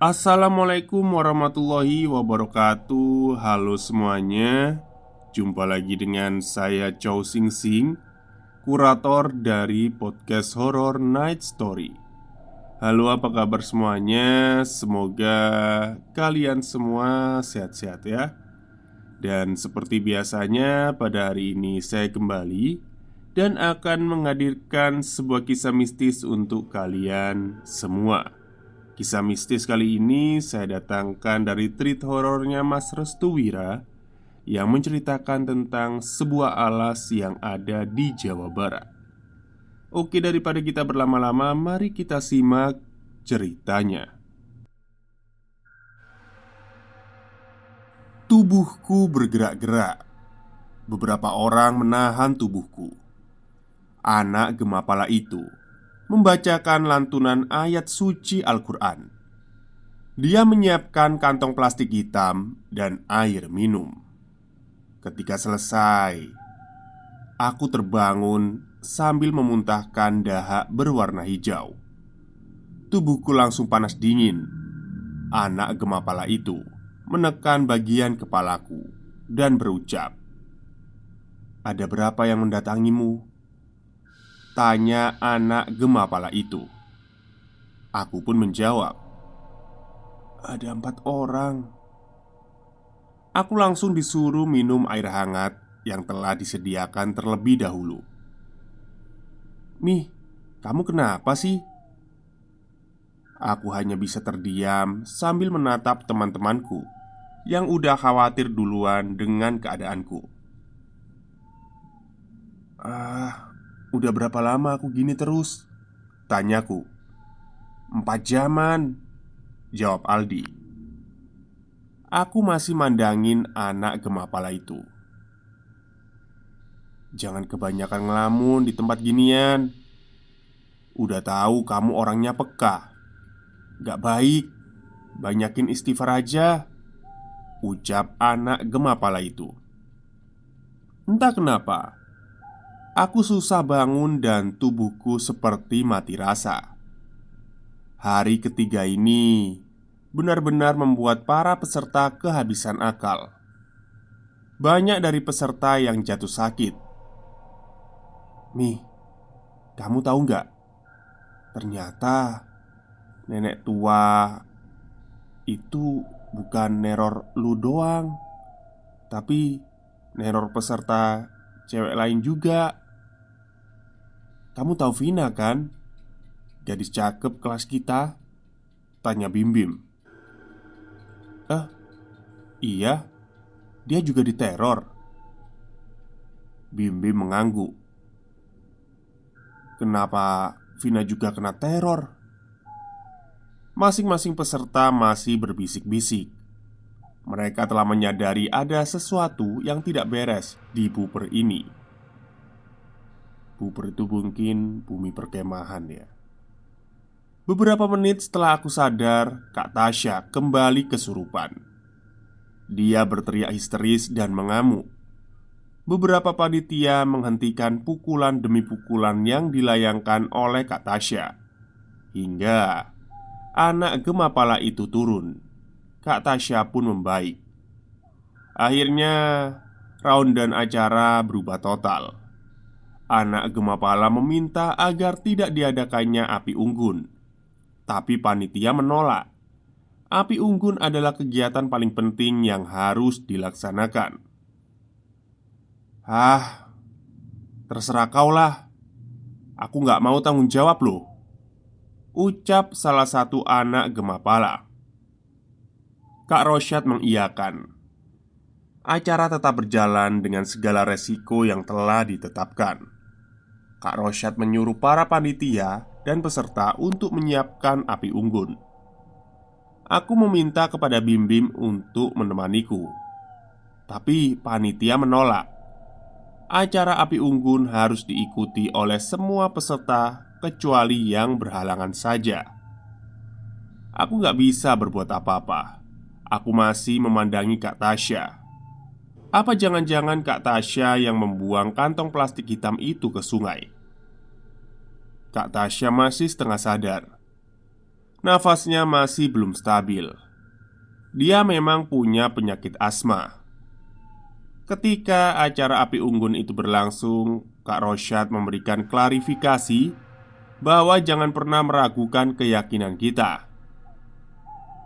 Assalamualaikum warahmatullahi wabarakatuh. Halo semuanya. Jumpa lagi dengan saya Chow Sing Sing, kurator dari podcast Horror Night Story. Halo, apa kabar semuanya? Semoga kalian semua sehat-sehat ya. Dan seperti biasanya pada hari ini saya kembali dan akan menghadirkan sebuah kisah mistis untuk kalian semua. Kisah mistis kali ini saya datangkan dari treat horornya Mas Restu Wira yang menceritakan tentang sebuah alas yang ada di Jawa Barat. Oke, daripada kita berlama-lama, mari kita simak ceritanya. Tubuhku bergerak-gerak. Beberapa orang menahan tubuhku. Anak gemapala itu membacakan lantunan ayat suci Al-Quran. Dia menyiapkan kantong plastik hitam dan air minum. Ketika selesai, aku terbangun sambil memuntahkan dahak berwarna hijau. Tubuhku langsung panas dingin. Anak gemapala itu menekan bagian kepalaku dan berucap, "Ada berapa yang mendatangimu?" Tanya anak gemapala itu. Aku pun menjawab, "Ada 4 orang." Aku langsung disuruh minum air hangat yang telah disediakan terlebih dahulu. "Mih, kamu kenapa sih?" Aku hanya bisa terdiam sambil menatap teman-temanku yang udah khawatir duluan dengan keadaanku. Udah berapa lama aku gini terus?" tanyaku. "4 jaman," jawab Aldi. Aku masih mandangin anak gemapala itu. "Jangan kebanyakan ngelamun di tempat ginian. Udah tahu kamu orangnya peka. Gak baik. Banyakin istighfar aja," ucap anak gemapala itu. Entah kenapa, aku susah bangun dan tubuhku seperti mati rasa. Hari ketiga ini benar-benar membuat para peserta kehabisan akal. Banyak dari peserta yang jatuh sakit. "Nih, kamu tahu nggak? Ternyata nenek tua itu bukan neror lu doang, tapi neror peserta cewek lain juga. Kamu tahu Vina kan? Gadis cakep kelas kita?" tanya Bim Bim. "Eh, iya, dia juga diteror." Bim Bim mengangguk. "Kenapa Vina juga kena teror?" Masing-masing peserta masih berbisik-bisik. Mereka telah menyadari ada sesuatu yang tidak beres di puber ini. Puber itu mungkin bumi perkemahan ya. Beberapa menit setelah aku sadar, Kak Tasya kembali kesurupan. Dia berteriak histeris dan mengamuk. Beberapa panitia menghentikan pukulan demi pukulan yang dilayangkan oleh Kak Tasya, hingga anak gemapala itu turun. Kak Tasya pun membaik. Akhirnya, rundown acara berubah total. Anak gemapala meminta agar tidak diadakannya api unggun, tapi panitia menolak. Api unggun adalah kegiatan paling penting yang harus dilaksanakan. Terserah kau lah. Aku nggak mau tanggung jawab loh," ucap salah satu anak gemapala. Kak Rosyad mengiyakan. Acara tetap berjalan dengan segala resiko yang telah ditetapkan. Kak Rosyad menyuruh para panitia dan peserta untuk menyiapkan api unggun. Aku meminta kepada Bim Bim untuk menemaniku, tapi panitia menolak. Acara api unggun harus diikuti oleh semua peserta kecuali yang berhalangan saja. Aku gak bisa berbuat apa-apa. Aku masih memandangi Kak Tasya. Apa jangan-jangan Kak Tasya yang membuang kantong plastik hitam itu ke sungai? Kak Tasya masih setengah sadar. Nafasnya masih belum stabil. Dia memang punya penyakit asma. Ketika acara api unggun itu berlangsung, Kak Rosyad memberikan klarifikasi bahwa jangan pernah meragukan keyakinan kita.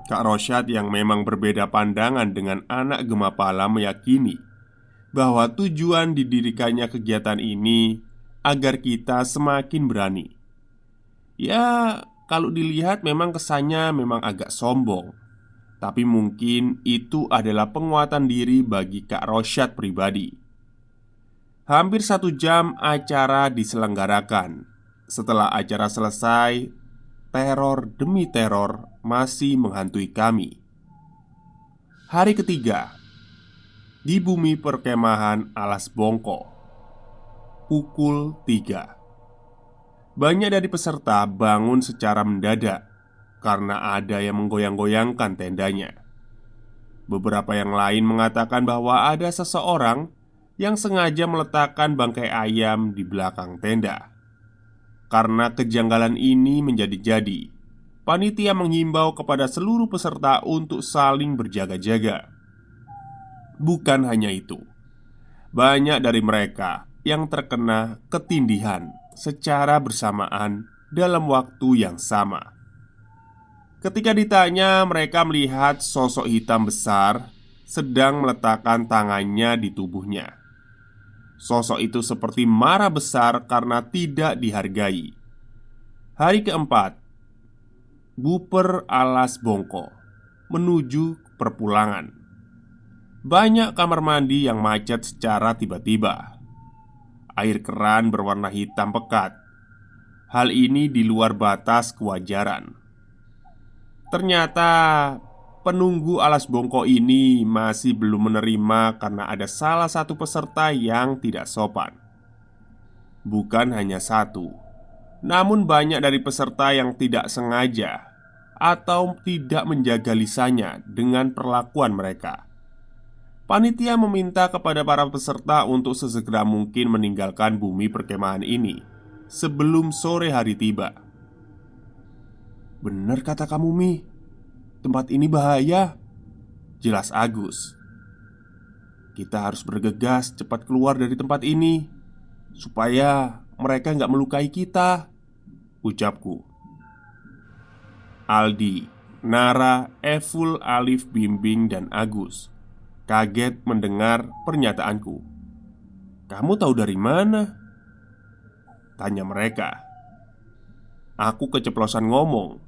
Kak Rosyad yang memang berbeda pandangan dengan anak Gemapala meyakini bahwa tujuan didirikannya kegiatan ini agar kita semakin berani. Ya, kalau dilihat memang kesannya memang agak sombong. Tapi mungkin itu adalah penguatan diri bagi Kak Rosyad pribadi. Hampir 1 jam acara diselenggarakan. Setelah acara selesai, teror demi teror masih menghantui kami. Hari ketiga, di bumi perkemahan Alas Bongko, pukul 3. Banyak dari peserta bangun secara mendadak karena ada yang menggoyang-goyangkan tendanya. Beberapa yang lain mengatakan bahwa ada seseorang yang sengaja meletakkan bangkai ayam di belakang tenda. Karena kejanggalan ini menjadi-jadi, panitia menghimbau kepada seluruh peserta untuk saling berjaga-jaga. Bukan hanya itu, banyak dari mereka yang terkena ketindihan secara bersamaan dalam waktu yang sama. Ketika ditanya, mereka melihat sosok hitam besar sedang meletakkan tangannya di tubuhnya. Sosok itu seperti marah besar karena tidak dihargai. Hari keempat, Buper Alas Bongko menuju perpulangan. Banyak kamar mandi yang macet secara tiba-tiba. Air keran berwarna hitam pekat. Hal ini di luar batas kewajaran. Ternyata penunggu Alas Bongko ini masih belum menerima karena ada salah satu peserta yang tidak sopan. Bukan hanya satu, namun banyak dari peserta yang tidak sengaja atau tidak menjaga lisannya dengan perlakuan mereka. Panitia meminta kepada para peserta untuk sesegera mungkin meninggalkan bumi perkemahan ini sebelum sore hari tiba. "Benar kata kamu, Mi. Tempat ini bahaya," jelas Agus. "Kita harus bergegas cepat keluar dari tempat ini supaya mereka nggak melukai kita," ucapku. Aldi, Nara, Eful, Alif, Bimbing, dan Agus kaget mendengar pernyataanku. "Kamu tahu dari mana?" tanya mereka. Aku keceplosan ngomong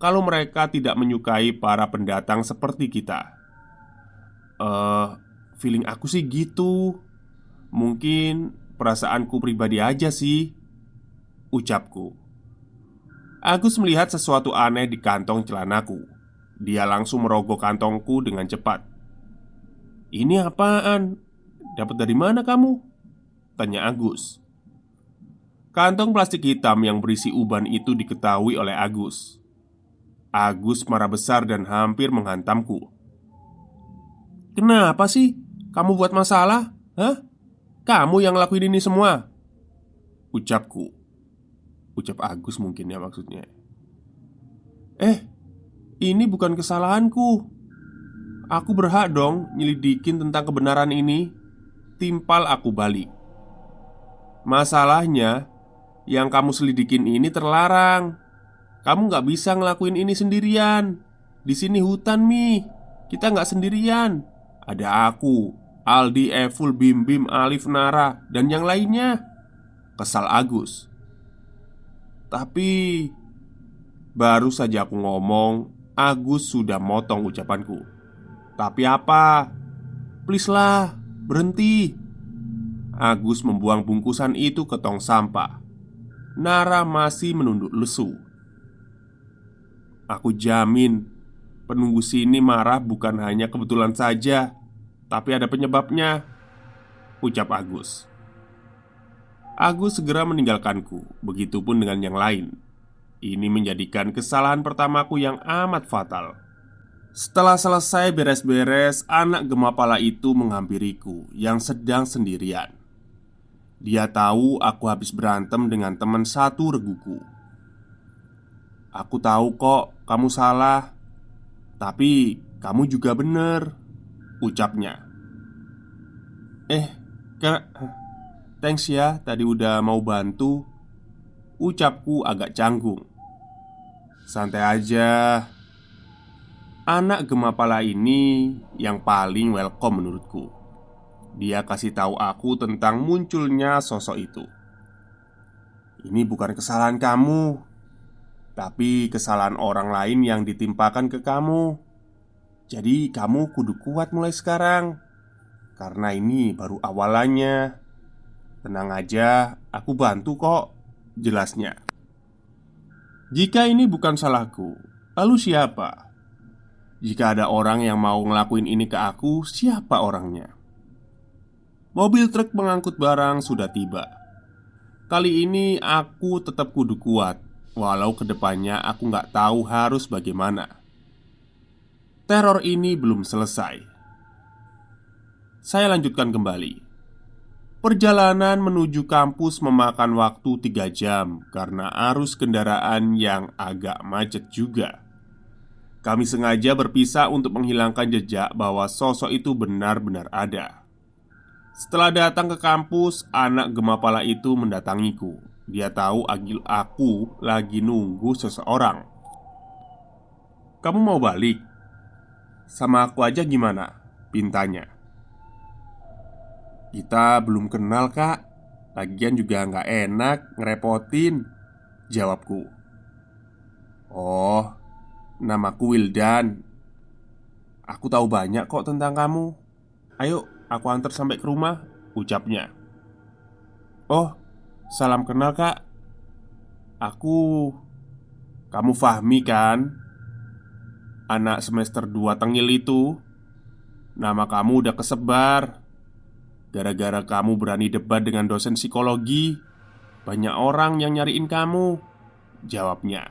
kalau mereka tidak menyukai para pendatang seperti kita. Feeling aku sih gitu. Mungkin perasaanku pribadi aja sih," ucapku. Agus melihat sesuatu aneh di kantong celanaku. Dia langsung merogoh kantongku dengan cepat. "Ini apaan? Dapat dari mana kamu?" tanya Agus. Kantong plastik hitam yang berisi uban itu diketahui oleh Agus. Agus marah besar dan hampir menghantamku. "Kenapa sih kamu buat masalah? Hah? Kamu yang ngelakuin ini semua?" ucapku. Ucap Agus mungkin ya maksudnya. Ini bukan kesalahanku. Aku berhak dong nyelidikin tentang kebenaran ini," timpal aku balik. "Masalahnya, yang kamu selidikin ini terlarang. Kamu nggak bisa ngelakuin ini sendirian. Di sini hutan, Mi. Kita nggak sendirian. Ada aku, Aldi, Eful, Bim Bim, Alif, Nara, dan yang lainnya," kesal Agus. Tapi baru saja aku ngomong, Agus sudah motong ucapanku. "Tapi apa? Please lah, berhenti." Agus membuang bungkusan itu ke tong sampah. Nara masih menunduk lesu. "Aku jamin penunggu sini marah bukan hanya kebetulan saja, tapi ada penyebabnya," ucap Agus. Agus segera meninggalkanku. Begitupun dengan yang lain. Ini menjadikan kesalahan pertamaku yang amat fatal. Setelah selesai beres-beres, anak Gemapala itu menghampiriku yang sedang sendirian. Dia tahu aku habis berantem dengan teman satu reguku. "Aku tahu kok kamu salah. Tapi kamu juga bener, ucapnya. Kak, thanks ya tadi udah mau bantu, ucapku agak canggung. Santai aja. Anak Gemapala ini yang paling welcome menurutku. Dia kasih tahu aku tentang munculnya sosok itu. Ini bukan kesalahan kamu, tapi kesalahan orang lain yang ditimpakan ke kamu. Jadi kamu kudu kuat mulai sekarang. Karena ini baru awalannya. Tenang aja, aku bantu kok, jelasnya. Jika ini bukan salahku, lalu siapa? Jika ada orang yang mau ngelakuin ini ke aku, siapa orangnya? Mobil truk pengangkut barang sudah tiba. Kali ini aku tetap kudu kuat, walau kedepannya aku nggak tahu harus bagaimana. Teror ini belum selesai. Saya lanjutkan kembali. Perjalanan menuju kampus memakan waktu 3 jam karena arus kendaraan yang agak macet juga. Kami sengaja berpisah untuk menghilangkan jejak bahwa sosok itu benar-benar ada. Setelah datang ke kampus, anak Gemapala itu mendatangiku. Dia tahu aku lagi nunggu seseorang. "Kamu mau balik? Sama aku aja gimana?" pintanya. "Kita belum kenal kak. Lagian juga nggak enak ngerepotin," jawabku. "Oh, namaku Wildan. Aku tahu banyak kok tentang kamu. Ayo, aku antar sampai ke rumah," ucapnya. "Oh, salam kenal kak. Aku... Kamu Fahmi kan? Anak semester 2 Tengil itu. Nama kamu udah kesebar. Gara-gara kamu berani debat dengan dosen psikologi, banyak orang yang nyariin kamu," jawabnya.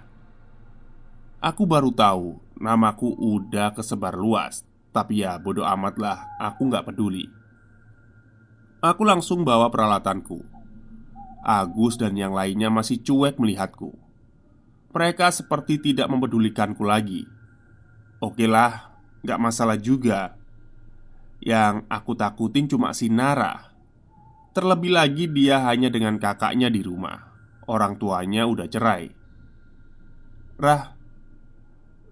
Aku baru tahu namaku udah kesebar luas. Tapi ya bodo amat lah, aku nggak peduli. Aku langsung bawa peralatanku. Agus dan yang lainnya masih cuek melihatku. Mereka seperti tidak mempedulikanku lagi. Oke lah, nggak masalah juga. Yang aku takutin cuma si Nara. Terlebih lagi dia hanya dengan kakaknya di rumah. Orang tuanya udah cerai. "Rah,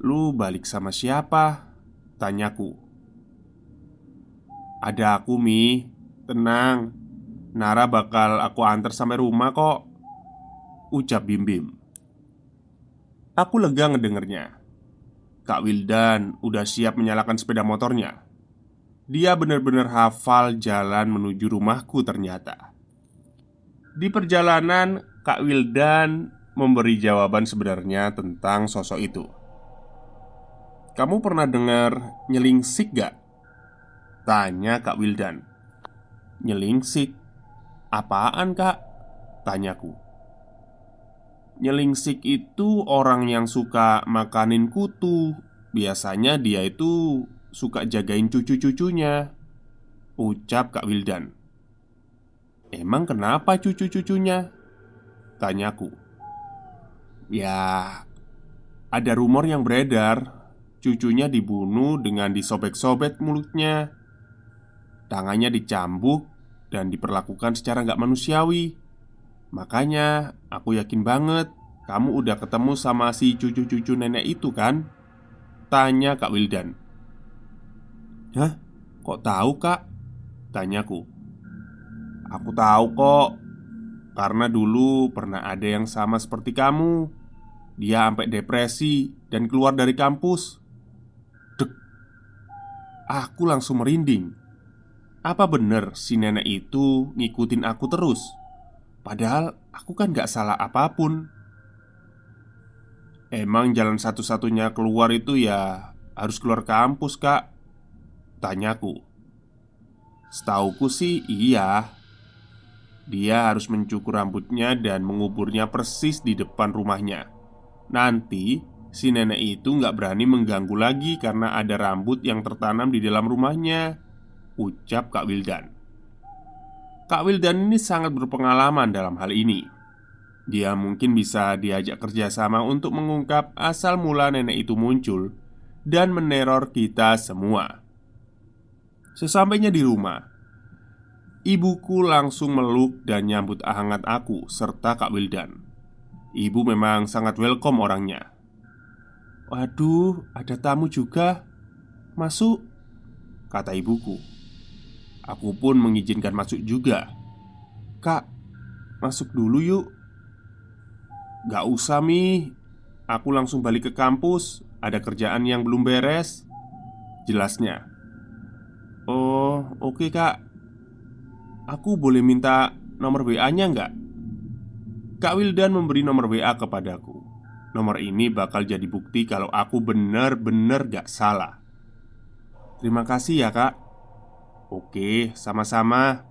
lu balik sama siapa?" tanyaku. "Ada aku, Mi. Tenang. Nara bakal aku antar sampai rumah kok," ucap Bim Bim. Aku lega ngedengernya. Kak Wildan udah siap menyalakan sepeda motornya. Dia benar-benar hafal jalan menuju rumahku ternyata. Di perjalanan, Kak Wildan memberi jawaban sebenarnya tentang sosok itu. "Kamu pernah dengar nyelingsik gak?" tanya Kak Wildan. "Nyelingsik? Apaan kak?" tanyaku. "Nyelingsik itu orang yang suka makanin kutu. Biasanya dia itu suka jagain cucu-cucunya," ucap Kak Wildan. "Emang kenapa cucu-cucunya?" tanyaku. "Ya, ada rumor yang beredar. Cucunya dibunuh dengan disobek-sobek mulutnya. Tangannya dicambuk dan diperlakukan secara nggak manusiawi. Makanya aku yakin banget kamu udah ketemu sama si cucu-cucu nenek itu kan?" tanya Kak Wildan. "Hah? Kok tahu kak?" tanyaku. "Aku tahu kok. Karena dulu pernah ada yang sama seperti kamu. Dia sampai depresi dan keluar dari kampus." Dek, aku langsung merinding. Apa bener si nenek itu ngikutin aku terus? Padahal aku kan gak salah apapun. "Emang jalan satu-satunya keluar itu ya harus keluar kampus kak?" tanyaku. "Setauku sih iya. Dia harus mencukur rambutnya dan menguburnya persis di depan rumahnya. Nanti si nenek itu gak berani mengganggu lagi karena ada rambut yang tertanam di dalam rumahnya," ucap Kak Wildan. Kak Wildan ini sangat berpengalaman dalam hal ini. Dia mungkin bisa diajak kerjasama untuk mengungkap asal mula nenek itu muncul dan meneror kita semua. Sesampainya di rumah, ibuku langsung meluk dan nyambut hangat aku serta Kak Wildan. Ibu memang sangat welcome orangnya. "Waduh, ada tamu juga. Masuk," kata ibuku. Aku pun mengizinkan masuk juga. "Kak, masuk dulu yuk." "Gak usah, Mi. Aku langsung balik ke kampus. Ada kerjaan yang belum beres," jelasnya. "Oh, oke kak. Aku boleh minta nomor WA-nya nggak?" Kak Wildan memberi nomor WA kepadaku. Nomor ini bakal jadi bukti kalau aku benar-benar gak salah. "Terima kasih ya kak." "Oke, sama-sama."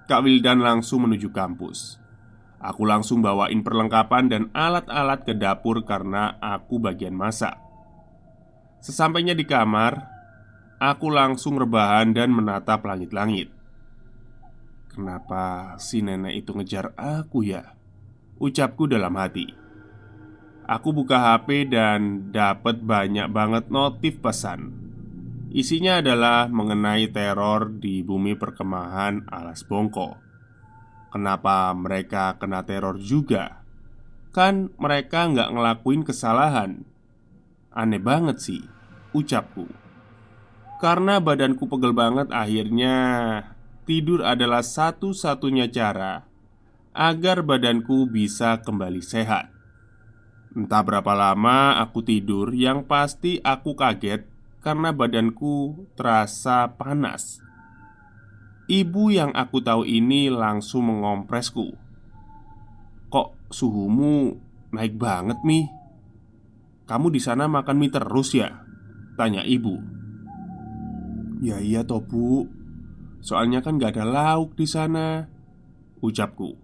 Kak Wildan langsung menuju kampus. Aku langsung bawain perlengkapan dan alat-alat ke dapur karena aku bagian masak. Sesampainya di kamar, aku langsung rebahan dan menatap langit-langit. "Kenapa si nenek itu ngejar aku ya?" ucapku dalam hati. Aku buka HP dan dapat banyak banget notif pesan. Isinya adalah mengenai teror di bumi perkemahan Alas Bongko. Kenapa mereka kena teror juga? Kan mereka nggak ngelakuin kesalahan. Aneh banget sih, ucapku. Karena badanku pegel banget, akhirnya tidur adalah satu-satunya cara agar badanku bisa kembali sehat. Entah berapa lama aku tidur, yang pasti aku kaget karena badanku terasa panas. Ibu yang aku tahu ini langsung mengompresku. "Kok suhumu naik banget, Mi? Kamu di sana makan mie terus ya?" tanya ibu. "Ya iya toh bu, soalnya kan gak ada lauk di sana," ucapku.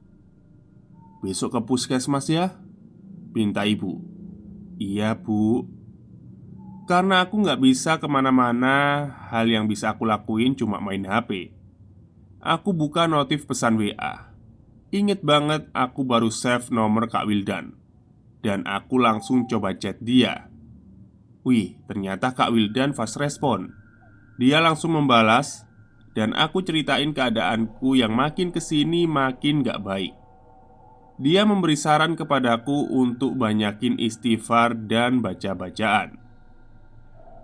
"Besok ke puskesmas ya?" pinta ibu. "Iya bu." Karena aku nggak bisa kemana-mana, hal yang bisa aku lakuin cuma main HP. Aku buka notif pesan WA. Ingat banget aku baru save nomor Kak Wildan. Dan aku langsung coba chat dia. Wih, ternyata Kak Wildan fast respon. Dia langsung membalas. Dan aku ceritain keadaanku yang makin kesini makin gak baik. Dia memberi saran kepadaku untuk banyakin istighfar dan baca-bacaan.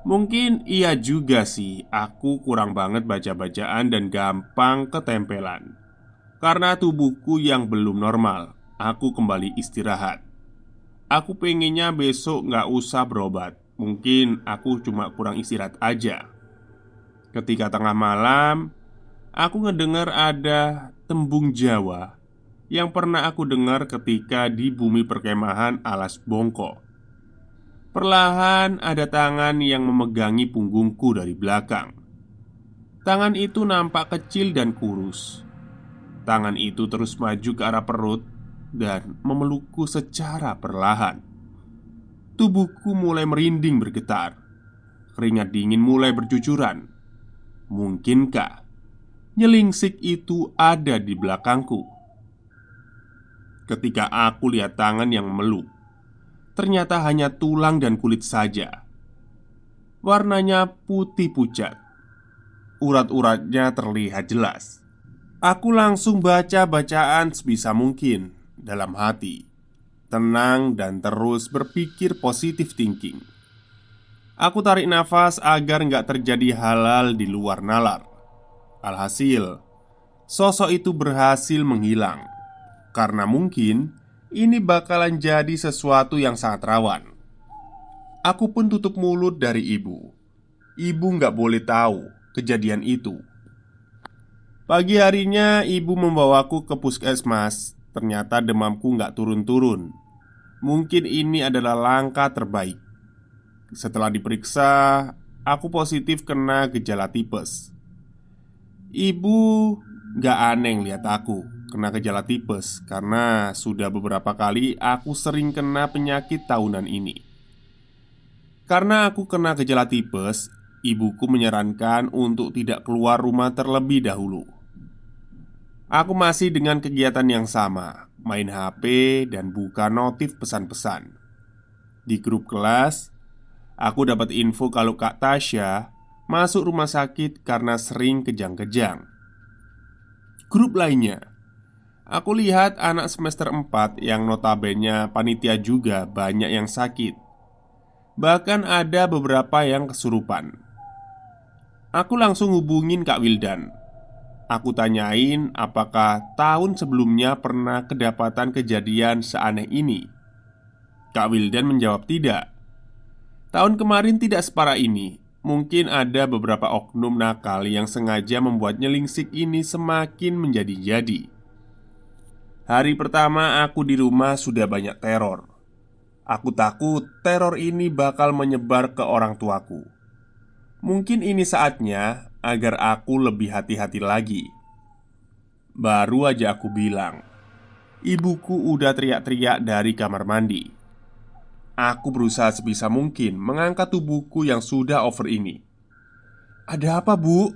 Mungkin iya juga sih, aku kurang banget baca-bacaan dan gampang ketempelan. Karena tubuhku yang belum normal, aku kembali istirahat. Aku pengennya besok nggak usah berobat. Mungkin aku cuma kurang istirahat aja. Ketika tengah malam, aku ngedengar ada tembung Jawa yang pernah aku dengar ketika di bumi perkemahan Alas Bongko. Perlahan ada tangan yang memegangi punggungku dari belakang. Tangan itu nampak kecil dan kurus. Tangan itu terus maju ke arah perut dan memelukku secara perlahan. Tubuhku mulai merinding bergetar. Keringat dingin mulai bercucuran. Mungkinkah nyelingsik itu ada di belakangku? Ketika aku lihat tangan yang memeluk, ternyata hanya tulang dan kulit saja. Warnanya putih pucat. Urat-uratnya terlihat jelas. Aku langsung baca bacaan sebisa mungkin dalam hati. Tenang dan terus berpikir positif thinking. Aku tarik nafas agar nggak terjadi hal-hal di luar nalar. Alhasil, sosok itu berhasil menghilang. Karena mungkin ini bakalan jadi sesuatu yang sangat rawan. Aku pun tutup mulut dari ibu. Ibu nggak boleh tahu kejadian itu. Pagi harinya ibu membawaku ke puskesmas. Ternyata demamku nggak turun-turun. Mungkin ini adalah langkah terbaik. Setelah diperiksa, aku positif kena gejala tipes. Ibu nggak aneh lihat aku kena gejala tipes karena sudah beberapa kali aku sering kena penyakit tahunan ini. Karena aku kena gejala tipes, ibuku menyarankan untuk tidak keluar rumah terlebih dahulu. Aku masih dengan kegiatan yang sama, main HP, dan buka notif pesan-pesan. Di grup kelas, aku dapat info kalau Kak Tasya masuk rumah sakit karena sering kejang-kejang. Grup lainnya, aku lihat anak semester 4 yang notabene panitia juga banyak yang sakit. Bahkan ada beberapa yang kesurupan. Aku langsung hubungin Kak Wildan. Aku tanyain apakah tahun sebelumnya pernah kedapatan kejadian seaneh ini. Kak Wildan menjawab tidak. Tahun kemarin tidak separah ini. Mungkin ada beberapa oknum nakal yang sengaja membuat nyelingsik ini semakin menjadi-jadi. Hari pertama aku di rumah sudah banyak teror. Aku takut teror ini bakal menyebar ke orang tuaku. Mungkin ini saatnya agar aku lebih hati-hati lagi. Baru aja aku bilang, ibuku udah teriak-teriak dari kamar mandi. Aku berusaha sebisa mungkin mengangkat tubuhku yang sudah over ini. "Ada apa, Bu?"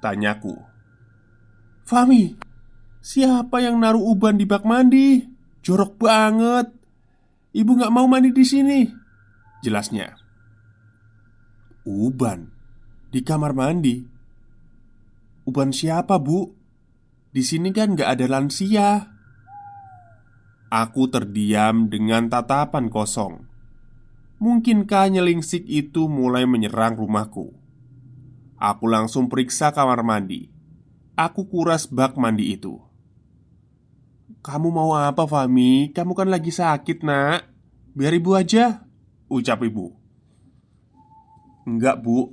tanyaku. "Fami, siapa yang naruh uban di bak mandi? Jorok banget. Ibu gak mau mandi di sini," jelasnya. "Uban? Di kamar mandi? Uban siapa, Bu? Di sini kan gak ada lansia." Aku terdiam dengan tatapan kosong. Mungkinkah nyelingsik itu mulai menyerang rumahku? Aku langsung periksa kamar mandi. Aku kuras bak mandi itu. "Kamu mau apa, Fami? Kamu kan lagi sakit, nak. Biar ibu aja," ucap ibu. "Enggak, Bu.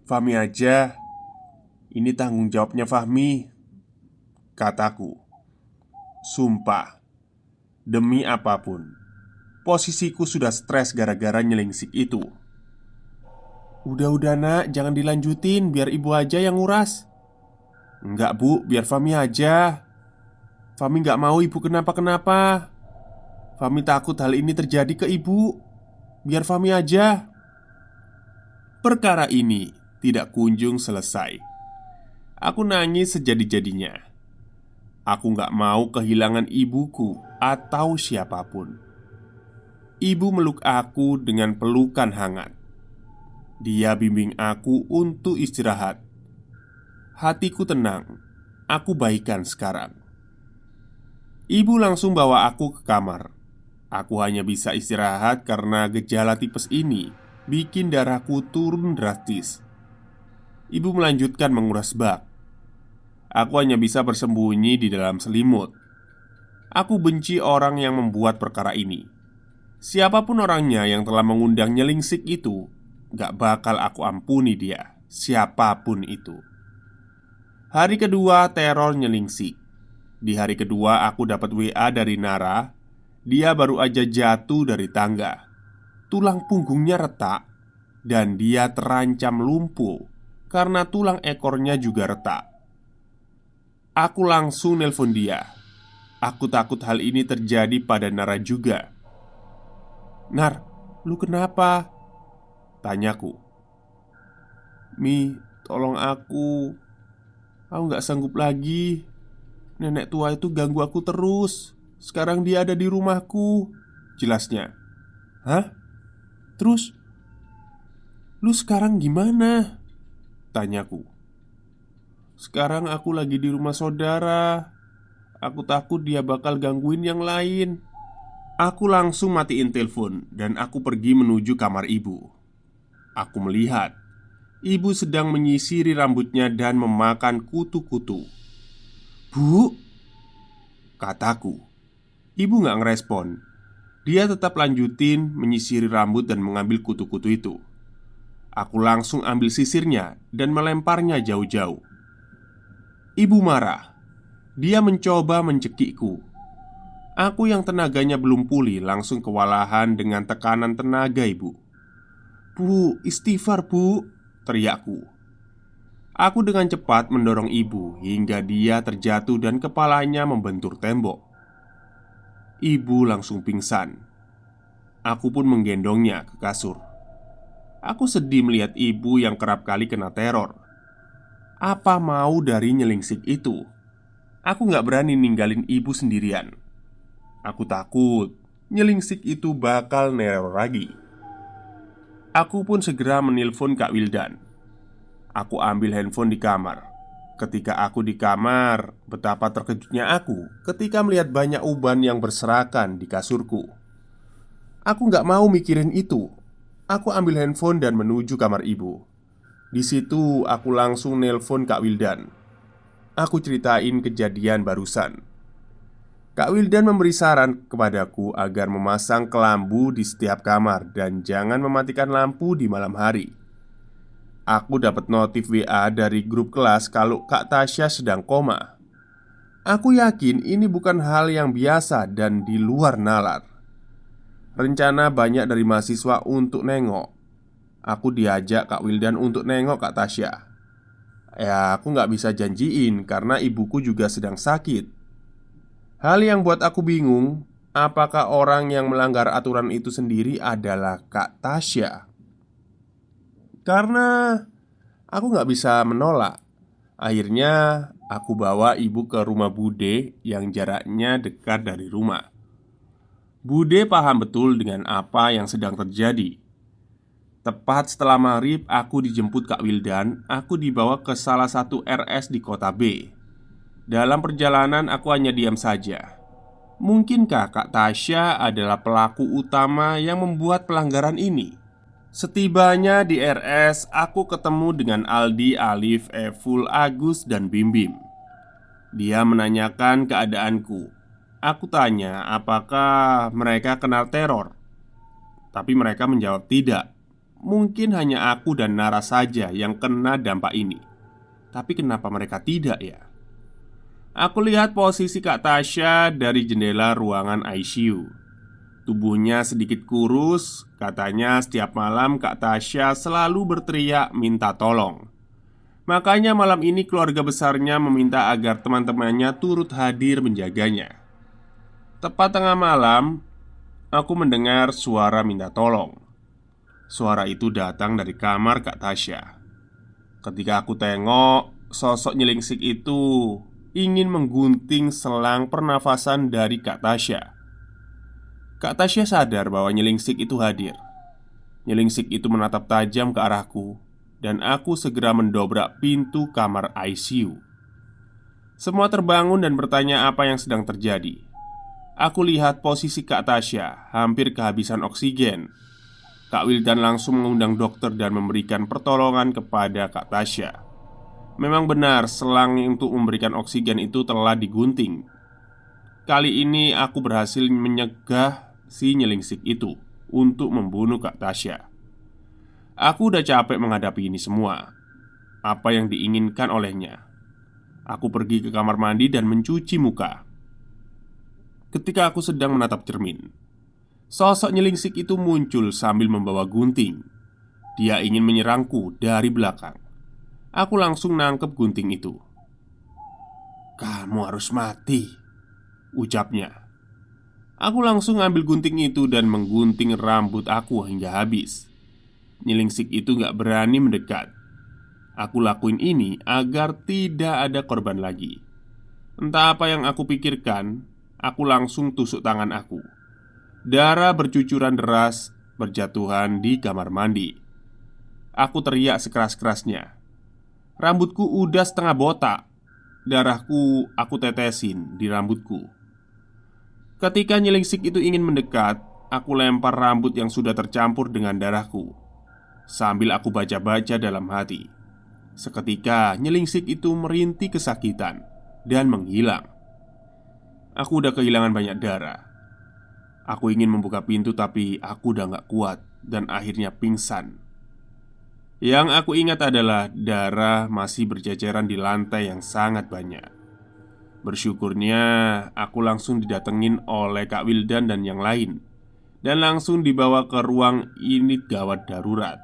Fami aja. Ini tanggung jawabnya Fahmi," kataku. Sumpah, demi apapun, posisiku sudah stres gara-gara nyelingsik itu. "Udah nak, jangan dilanjutin. Biar ibu aja yang nguras." "Enggak, Bu. Biar Fami aja. Fami gak mau ibu kenapa-kenapa. Fami takut hal ini terjadi ke ibu. Biar Fami aja." Perkara ini tidak kunjung selesai. Aku nangis sejadi-jadinya. Aku gak mau kehilangan ibuku atau siapapun. Ibu meluk aku dengan pelukan hangat. Dia bimbing aku untuk istirahat. Hatiku tenang. Aku baikan sekarang. Ibu langsung bawa aku ke kamar. Aku hanya bisa istirahat karena gejala tipes ini bikin darahku turun drastis. Ibu melanjutkan menguras bak. Aku hanya bisa bersembunyi di dalam selimut. Aku benci orang yang membuat perkara ini. Siapapun orangnya yang telah mengundang nyelingsik itu, gak bakal aku ampuni dia, siapapun itu. Hari kedua teror nyelingsik. Di hari kedua aku dapat WA dari Nara. Dia baru aja jatuh dari tangga. Tulang punggungnya retak dan dia terancam lumpuh karena tulang ekornya juga retak. Aku langsung nelpon dia. Aku takut hal ini terjadi pada Nara juga. "Nar, lu kenapa?" tanyaku. "Mi, tolong aku. Aku gak sanggup lagi. Nenek tua itu ganggu aku terus. Sekarang dia ada di rumahku," jelasnya. "Hah? Terus? Lu sekarang gimana?" tanyaku. "Sekarang aku lagi di rumah saudara. Aku takut dia bakal gangguin yang lain." Aku langsung matiin telepon dan aku pergi menuju kamar ibu. Aku melihat ibu sedang menyisiri rambutnya dan memakan kutu-kutu. "Bu," kataku. Ibu gak ngerespon. Dia tetap lanjutin menyisiri rambut dan mengambil kutu-kutu itu. Aku langsung ambil sisirnya dan melemparnya jauh-jauh. Ibu marah. Dia mencoba mencekikku. Aku yang tenaganya belum pulih langsung kewalahan dengan tekanan tenaga ibu. "Bu, istighfar, Bu," teriakku. Aku dengan cepat mendorong ibu hingga dia terjatuh dan kepalanya membentur tembok. Ibu langsung pingsan. Aku pun menggendongnya ke kasur. Aku sedih melihat ibu yang kerap kali kena teror. Apa mau dari nyelingsik itu? Aku gak berani ninggalin ibu sendirian. Aku takut nyelingsik itu bakal neror lagi. Aku pun segera menelpon Kak Wildan. Aku ambil handphone di kamar. Ketika aku di kamar, betapa terkejutnya aku ketika melihat banyak uban yang berserakan di kasurku. Aku nggak mau mikirin itu. Aku ambil handphone dan menuju kamar ibu. Di situ aku langsung nelpon Kak Wildan. Aku ceritain kejadian barusan. Kak Wildan memberi saran kepadaku agar memasang kelambu di setiap kamar dan jangan mematikan lampu di malam hari. Aku dapat notif WA dari grup kelas kalau Kak Tasya sedang koma. Aku yakin ini bukan hal yang biasa dan di luar nalar. Rencana banyak dari mahasiswa untuk nengok. Aku diajak Kak Wildan untuk nengok Kak Tasya. Ya, aku nggak bisa janjiin karena ibuku juga sedang sakit. Hal yang buat aku bingung, apakah orang yang melanggar aturan itu sendiri adalah Kak Tasya? Karena aku nggak bisa menolak. Akhirnya aku bawa ibu ke rumah Bude yang jaraknya dekat dari rumah. Bude paham betul dengan apa yang sedang terjadi. Tepat setelah maghrib aku dijemput Kak Wildan. Aku dibawa ke salah satu RS di kota B. Dalam perjalanan aku hanya diam saja. Mungkinkah Kak Tasya adalah pelaku utama yang membuat pelanggaran ini? Setibanya di RS, aku ketemu dengan Aldi, Alif, Evul, Agus, dan Bim Bim. Dia menanyakan keadaanku. Aku tanya apakah mereka kenal teror. Tapi mereka menjawab tidak. Mungkin hanya aku dan Nara saja yang kena dampak ini. Tapi kenapa mereka tidak ya? Aku lihat posisi Kak Tasya dari jendela ruangan ICU. Tubuhnya sedikit kurus. Katanya setiap malam Kak Tasya selalu berteriak minta tolong. Makanya malam ini keluarga besarnya meminta agar teman-temannya turut hadir menjaganya. Tepat tengah malam, aku mendengar suara minta tolong. Suara itu datang dari kamar Kak Tasya. Ketika aku tengok, sosok nyelingsik itu ingin menggunting selang pernafasan dari Kak Tasya. Kak Tasya sadar bahwa nyelingsik itu hadir. Nyelingsik itu menatap tajam ke arahku, dan aku segera mendobrak pintu kamar ICU. Semua terbangun dan bertanya apa yang sedang terjadi. Aku lihat posisi Kak Tasya hampir kehabisan oksigen. Kak Wildan langsung mengundang dokter dan memberikan pertolongan kepada Kak Tasya. Memang benar selang untuk memberikan oksigen itu telah digunting. Kali ini aku berhasil menyegah si nyelingsik itu untuk membunuh Kak Tasya. Aku udah capek menghadapi ini semua. Apa yang diinginkan olehnya? Aku pergi ke kamar mandi dan mencuci muka. Ketika aku sedang menatap cermin, sosok nyelingsik itu muncul sambil membawa gunting. Dia ingin menyerangku dari belakang. Aku langsung nangkep gunting itu. "Kamu harus mati," ucapnya. Aku langsung ambil gunting itu dan menggunting rambut aku hingga habis. Nyelingsik itu gak berani mendekat. Aku lakuin ini agar tidak ada korban lagi. Entah apa yang aku pikirkan, aku langsung tusuk tangan aku. Darah bercucuran deras berjatuhan di kamar mandi. Aku teriak sekeras-kerasnya. Rambutku udah setengah botak. Darahku aku tetesin di rambutku. Ketika nyelingsik itu ingin mendekat, aku lempar rambut yang sudah tercampur dengan darahku. Sambil aku baca-baca dalam hati. Seketika nyelingsik itu merintih kesakitan dan menghilang. Aku udah kehilangan banyak darah. Aku ingin membuka pintu tapi aku udah gak kuat dan akhirnya pingsan. Yang aku ingat adalah darah masih berceceran di lantai yang sangat banyak. Bersyukurnya aku langsung didatengin oleh Kak Wildan dan yang lain, dan langsung dibawa ke ruang unit gawat darurat.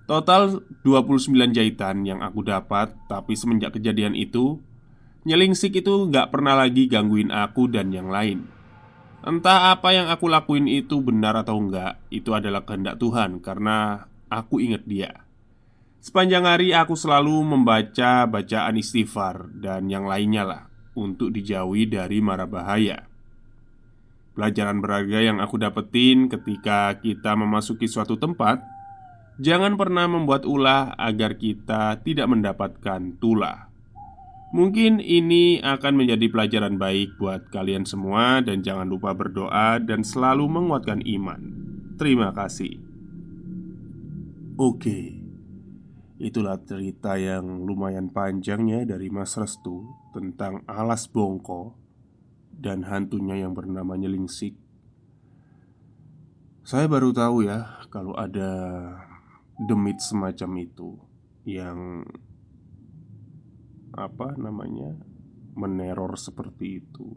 Total 29 jahitan yang aku dapat. Tapi semenjak kejadian itu, nyelingsik itu gak pernah lagi gangguin aku dan yang lain. Entah apa yang aku lakuin itu benar atau enggak, itu adalah kehendak Tuhan karena aku ingat Dia. Sepanjang hari aku selalu membaca bacaan istighfar dan yang lainnya lah untuk dijauhi dari mara bahaya. Pelajaran berharga yang aku dapetin ketika kita memasuki suatu tempat, jangan pernah membuat ulah agar kita tidak mendapatkan tulah. Mungkin ini akan menjadi pelajaran baik buat kalian semua, dan jangan lupa berdoa dan selalu menguatkan iman. Terima kasih. Oke, itulah cerita yang lumayan panjang ya dari Mas Restu tentang alas bongko dan hantunya yang bernama Nyelingsik. Saya baru tahu ya kalau ada demit semacam itu yang apa namanya meneror seperti itu.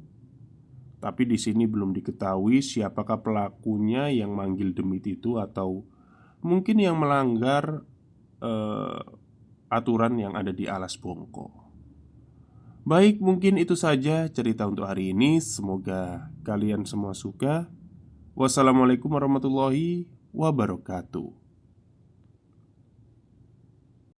Tapi di sini belum diketahui siapakah pelakunya yang manggil demit itu, atau mungkin yang melanggar eh, aturan yang ada di alas bongko. Baik, mungkin itu saja cerita untuk hari ini. Semoga kalian semua suka. Wassalamualaikum warahmatullahi wabarakatuh.